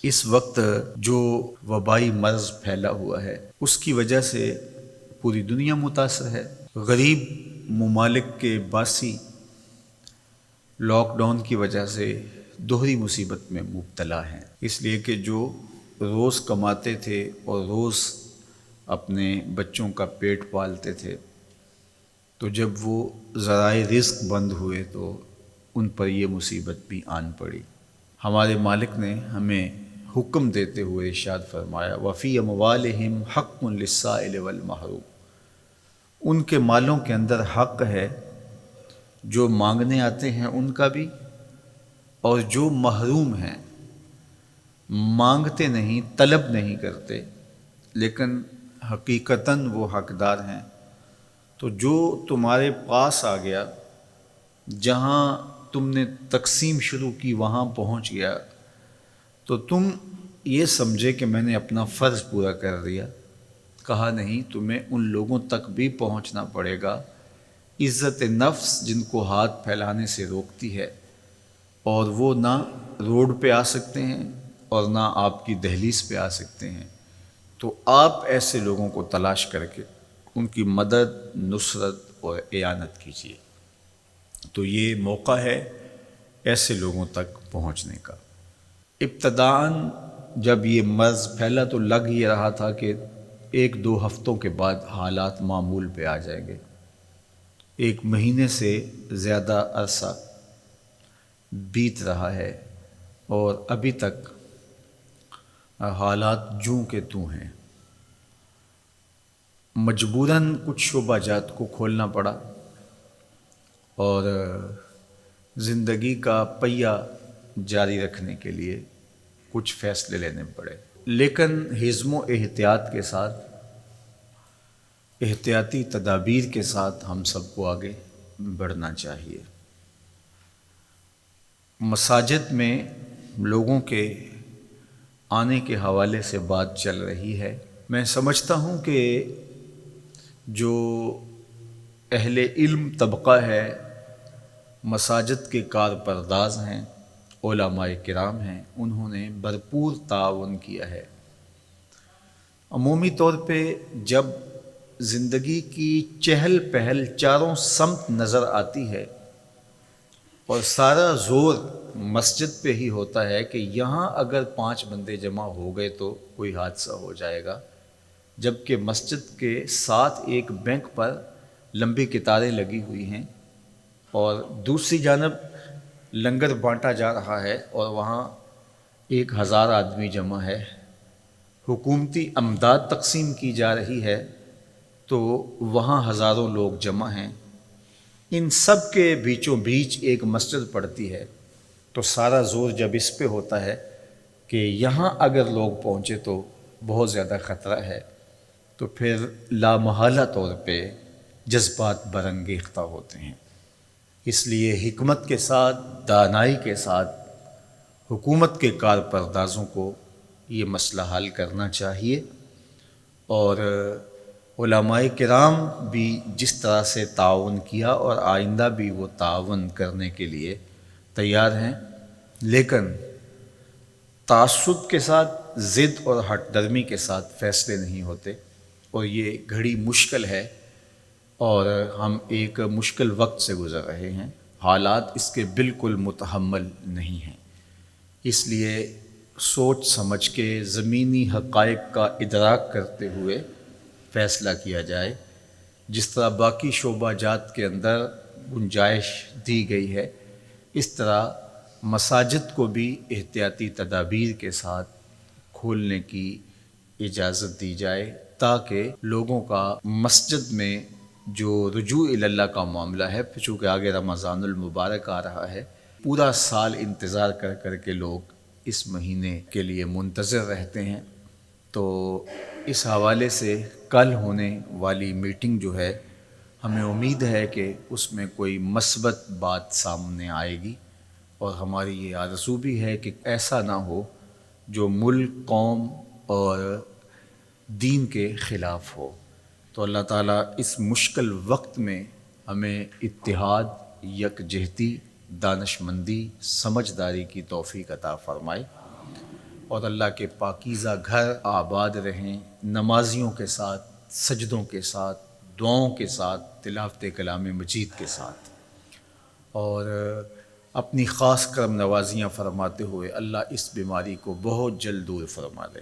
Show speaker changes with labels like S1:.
S1: اس وقت جو وبائی مرض پھیلا ہوا ہے اس کی وجہ سے پوری دنیا متاثر ہے۔ غریب ممالک کے باسی لاک ڈاؤن کی وجہ سے دوہری مصیبت میں مبتلا ہیں، اس لیے کہ جو روز کماتے تھے اور روز اپنے بچوں کا پیٹ پالتے تھے، تو جب وہ ذرائع رزق بند ہوئے تو ان پر یہ مصیبت بھی آن پڑی۔ ہمارے مالک نے ہمیں حکم دیتے ہوئے ارشاد فرمایا وَفِي أَمْوَالِهِمْ حَقٌّ لِلسَّائِلِ وَالْمَحْرُومِ، ان کے مالوں کے اندر حق ہے، جو مانگنے آتے ہیں ان کا بھی، اور جو محروم ہیں، مانگتے نہیں، طلب نہیں کرتے لیکن حقیقتاً وہ حقدار ہیں، تو جو تمہارے پاس آ گیا، جہاں تم نے تقسیم شروع کی وہاں پہنچ گیا، تو تم یہ سمجھے کہ میں نے اپنا فرض پورا کر دیا۔ کہا نہیں، تمہیں ان لوگوں تک بھی پہنچنا پڑے گا، عزت نفس جن کو ہاتھ پھیلانے سے روکتی ہے، اور وہ نہ روڈ پہ آ سکتے ہیں اور نہ آپ کی دہلیز پہ آ سکتے ہیں، تو آپ ایسے لوگوں کو تلاش کر کے ان کی مدد، نصرت اور اعانت کیجیے۔ تو یہ موقع ہے ایسے لوگوں تک پہنچنے کا۔ ابتداً جب یہ مرض پھیلا تو لگ یہ رہا تھا کہ 1-2 ہفتوں کے بعد حالات معمول پہ آ جائیں گے۔ 1 مہینے سے زیادہ عرصہ بیت رہا ہے اور ابھی تک حالات جوں کے توں ہیں۔ مجبوراً کچھ شعبہ جات کو کھولنا پڑا اور زندگی کا پہیہ جاری رکھنے کے لیے کچھ فیصلے لینے پڑے، لیکن حزم و احتیاط کے ساتھ، احتیاطی تدابیر کے ساتھ ہم سب کو آگے بڑھنا چاہیے۔ مساجد میں لوگوں کے آنے کے حوالے سے بات چل رہی ہے۔ میں سمجھتا ہوں کہ جو اہل علم طبقہ ہے، مساجد کے کارپرداز ہیں، علماء کرام ہیں، انہوں نے بھرپور تعاون کیا ہے۔ عمومی طور پہ جب زندگی کی چہل پہل چاروں سمت نظر آتی ہے اور سارا زور مسجد پہ ہی ہوتا ہے کہ یہاں اگر 5 بندے جمع ہو گئے تو کوئی حادثہ ہو جائے گا، جبکہ مسجد کے ساتھ ایک بینک پر لمبی قطاریں لگی ہوئی ہیں اور دوسری جانب لنگر بانٹا جا رہا ہے اور وہاں 1000 آدمی جمع ہے، حکومتی امداد تقسیم کی جا رہی ہے تو وہاں ہزاروں لوگ جمع ہیں۔ ان سب کے بیچوں بیچ ایک مسجد پڑتی ہے، تو سارا زور جب اس پہ ہوتا ہے کہ یہاں اگر لوگ پہنچے تو بہت زیادہ خطرہ ہے، تو پھر لامحالہ طور پہ جذبات برانگیختہ ہوتے ہیں۔ اس لیے حکمت کے ساتھ، دانائی کے ساتھ حکومت کے کارپردازوں کو یہ مسئلہ حل کرنا چاہیے، اور علماء کرام بھی جس طرح سے تعاون کیا اور آئندہ بھی وہ تعاون کرنے کے لیے تیار ہیں، لیکن تعصب کے ساتھ، ضد اور ہٹ درمی کے ساتھ فیصلے نہیں ہوتے، اور یہ گھڑی مشکل ہے اور ہم ایک مشکل وقت سے گزر رہے ہیں، حالات اس کے بالکل متحمل نہیں ہیں۔ اس لیے سوچ سمجھ کے زمینی حقائق کا ادراک کرتے ہوئے فیصلہ کیا جائے، جس طرح باقی شعبہ جات کے اندر گنجائش دی گئی ہے، اس طرح مساجد کو بھی احتیاطی تدابیر کے ساتھ کھولنے کی اجازت دی جائے، تاکہ لوگوں کا مسجد میں جو رجوع اللہ کا معاملہ ہے، چونکہ آگے رمضان المبارک آ رہا ہے، پورا سال انتظار کر کر کے لوگ اس مہینے کے لیے منتظر رہتے ہیں، تو اس حوالے سے کل ہونے والی میٹنگ جو ہے، ہمیں امید ہے کہ اس میں کوئی مثبت بات سامنے آئے گی، اور ہماری یہ آرزو بھی ہے کہ ایسا نہ ہو جو ملک، قوم اور دین کے خلاف ہو۔ تو اللہ تعالیٰ اس مشکل وقت میں ہمیں اتحاد، یکجہتی، دانشمندی، سمجھداری کی توفیق عطا فرمائے۔ اور اللہ کے پاکیزہ گھر آباد رہیں، نمازیوں کے ساتھ، سجدوں کے ساتھ، دعاؤں کے ساتھ، تلاوت کلام مجید کے ساتھ، اور اپنی خاص کرم نوازیاں فرماتے ہوئے اللہ اس بیماری کو بہت جلد دور فرما دے۔